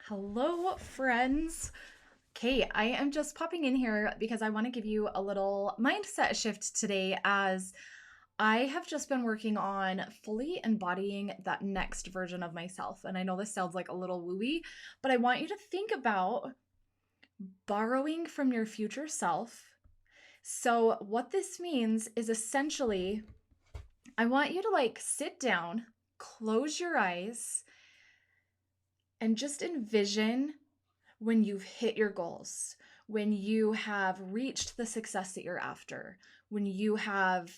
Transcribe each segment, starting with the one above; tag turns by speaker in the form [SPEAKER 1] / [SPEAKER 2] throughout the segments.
[SPEAKER 1] Hello, friends. Okay, I am just popping in here because I want to give you a little mindset shift today as I have just been working on fully embodying that next version of myself. And I know this sounds like a little wooey, but I want you to think about borrowing from your future self. So, what this means is essentially, I want you to sit down, close your eyes, and just envision when you've hit your goals, when you have reached the success that you're after, when you have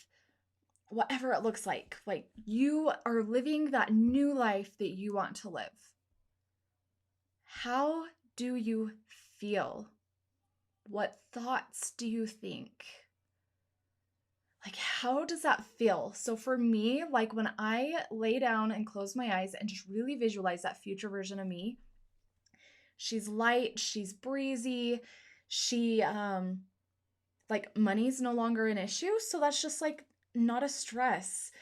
[SPEAKER 1] whatever it looks like you are living that new life that you want to live. How do you feel? What thoughts do you think? How does that feel? So for me, when I lay down and close my eyes and just really visualize that future version of me, she's light, she's breezy, she money's no longer an issue, so that's just not a stress.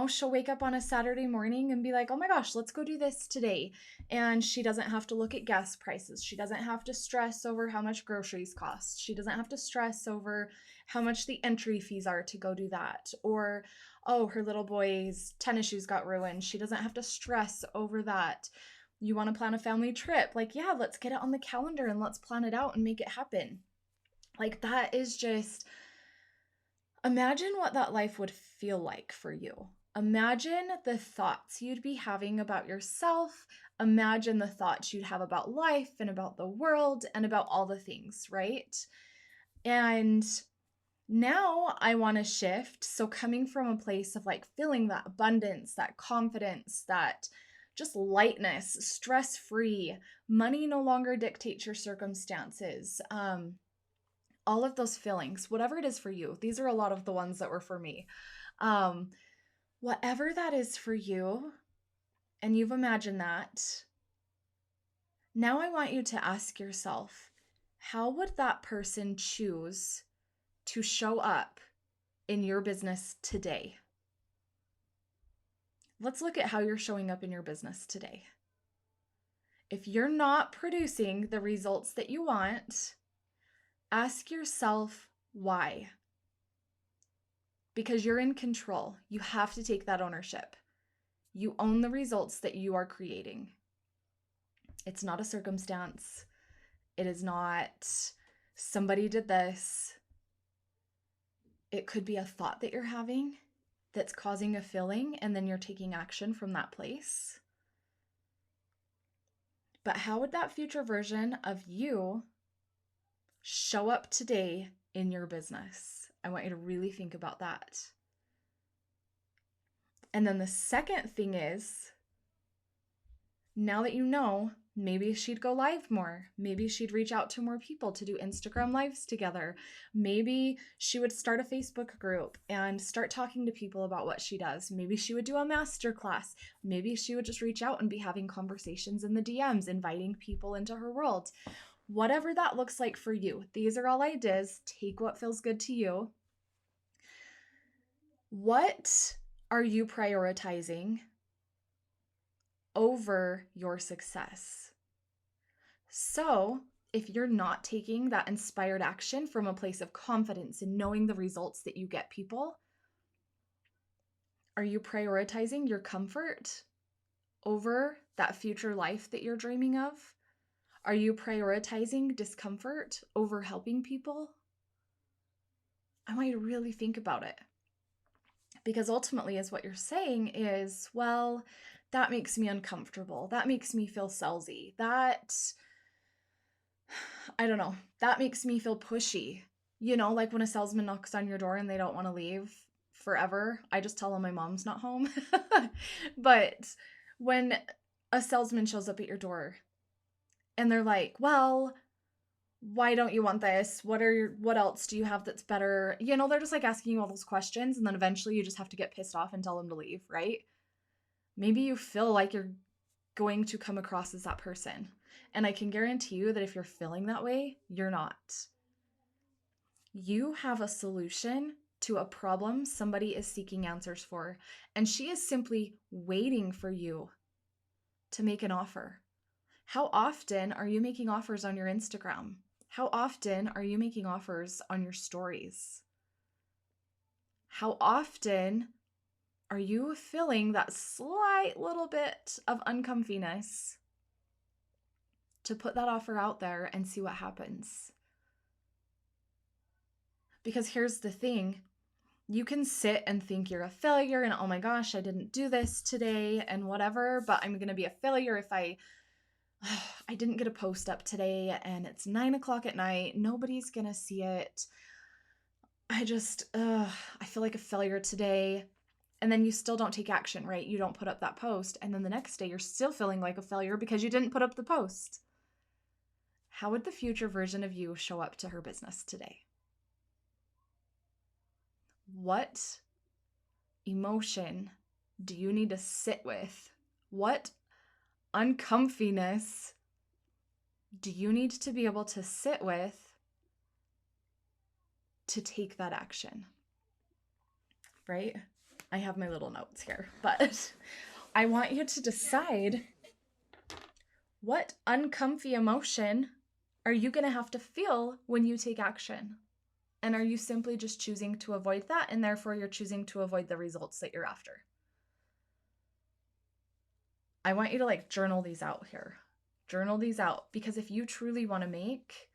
[SPEAKER 1] She'll wake up on a Saturday morning and be like, "Oh my gosh, let's go do this today." And she doesn't have to look at gas prices. She doesn't have to stress over how much groceries cost. She doesn't have to stress over how much the entry fees are to go do that. Or, oh, her little boy's tennis shoes got ruined. She doesn't have to stress over that. You want to plan a family trip? Yeah, let's get it on the calendar and let's plan it out and make it happen. That is just, imagine what that life would feel like for you. Imagine the thoughts you'd be having about yourself. Imagine the thoughts you'd have about life and about the world and about all the things, right? And now I want to shift. So, coming from a place of feeling that abundance, that confidence, that just lightness, stress free, money no longer dictates your circumstances. All of those feelings, whatever it is for you. These are a lot of the ones that were for me. Um, Whatever that is for you, and you've imagined that, now I want you to ask yourself, how would that person choose to show up in your business today? Let's look at how you're showing up in your business today. If you're not producing the results that you want, ask yourself why. Because you're in control. You have to take that ownership. You own the results that you are creating. It's not a circumstance. It is not somebody did this. It could be a thought that you're having that's causing a feeling, and then you're taking action from that place. But how would that future version of you show up today in your business? I want you to really think about that. And then the second thing is, now that you know, maybe she'd go live more. Maybe she'd reach out to more people to do Instagram lives together. Maybe she would start a Facebook group and start talking to people about what she does. Maybe she would do a master class. Maybe she would just reach out and be having conversations in the DMs, inviting people into her world. Whatever that looks like for you. These are all ideas. Take what feels good to you. What are you prioritizing over your success? So, if you're not taking that inspired action from a place of confidence and knowing the results that you get people, are you prioritizing your comfort over that future life that you're dreaming of? Are you prioritizing discomfort over helping people? I want you to really think about it. Because ultimately, is what you're saying is, well, that makes me uncomfortable. That makes me feel salesy. I don't know, that makes me feel pushy. Like when a salesman knocks on your door and they don't want to leave forever. I just tell them my mom's not home. But when a salesman shows up at your door and they're like, well, why don't you want this? What else do you have that's better? They're just asking you all those questions, and then eventually you just have to get pissed off and tell them to leave, right? Maybe you feel like you're going to come across as that person. And I can guarantee you that if you're feeling that way, you're not. You have a solution to a problem somebody is seeking answers for, and she is simply waiting for you to make an offer. How often are you making offers on your Instagram? How often are you making offers on your stories? How often are you feeling that slight little bit of uncomfiness to put that offer out there and see what happens? Because here's the thing, you can sit and think you're a failure and, oh my gosh, I didn't do this today and whatever, but I'm going to be a failure if I didn't get a post up today and it's 9:00 at night. Nobody's going to see it. I feel like a failure today. And then you still don't take action, right? You don't put up that post. And then the next day you're still feeling like a failure because you didn't put up the post. How would the future version of you show up to her business today? What emotion do you need to sit with? What uncomfiness do you need to be able to sit with to take that action? Right? I have my little notes here, but I want you to decide, what uncomfy emotion are you going to have to feel when you take action? And are you simply just choosing to avoid that, and therefore you're choosing to avoid the results that you're after? I want you to journal these out here. Journal these out, because if you truly want to make,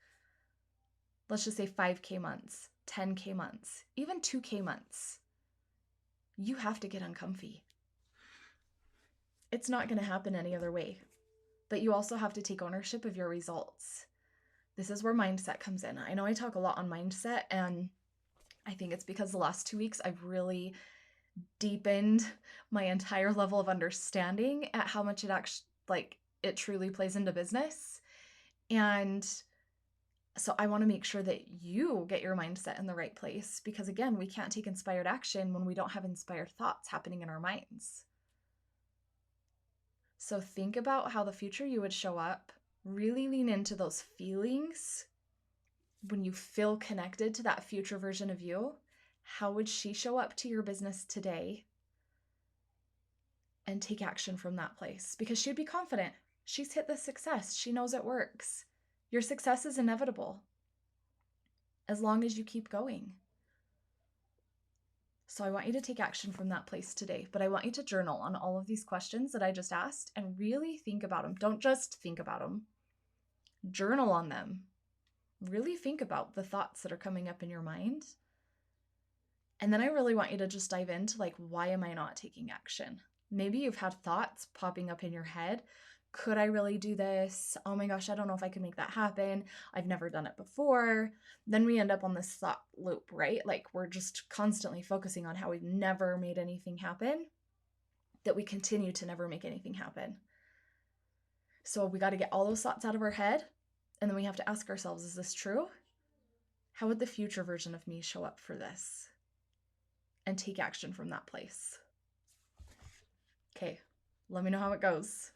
[SPEAKER 1] let's just say 5K months, 10K months, even 2K months, you have to get uncomfy. It's not going to happen any other way. But you also have to take ownership of your results. This is where mindset comes in. I know I talk a lot on mindset, and I think it's because the last 2 weeks I've really deepened my entire level of understanding at how much it actually, it truly plays into business. And so I want to make sure that you get your mindset in the right place, because again, we can't take inspired action when we don't have inspired thoughts happening in our minds. So think about how the future you would show up. Really lean into those feelings. When you feel connected to that future version of you, how would she show up to your business today? And take action from that place, because she'd be confident. She's hit the success. She knows it works. Your success is inevitable as long as you keep going. So I want you to take action from that place today, but I want you to journal on all of these questions that I just asked and really think about them. Don't just think about them. Journal on them. Really think about the thoughts that are coming up in your mind. And then I really want you to just dive into why am I not taking action? Maybe you've had thoughts popping up in your head. Could I really do this? Oh my gosh, I don't know if I can make that happen. I've never done it before. Then we end up on this thought loop, right? We're just constantly focusing on how we've never made anything happen, that we continue to never make anything happen. So we got to get all those thoughts out of our head, and then we have to ask ourselves, is this true? How would the future version of me show up for this? And take action from that place. Okay, let me know how it goes.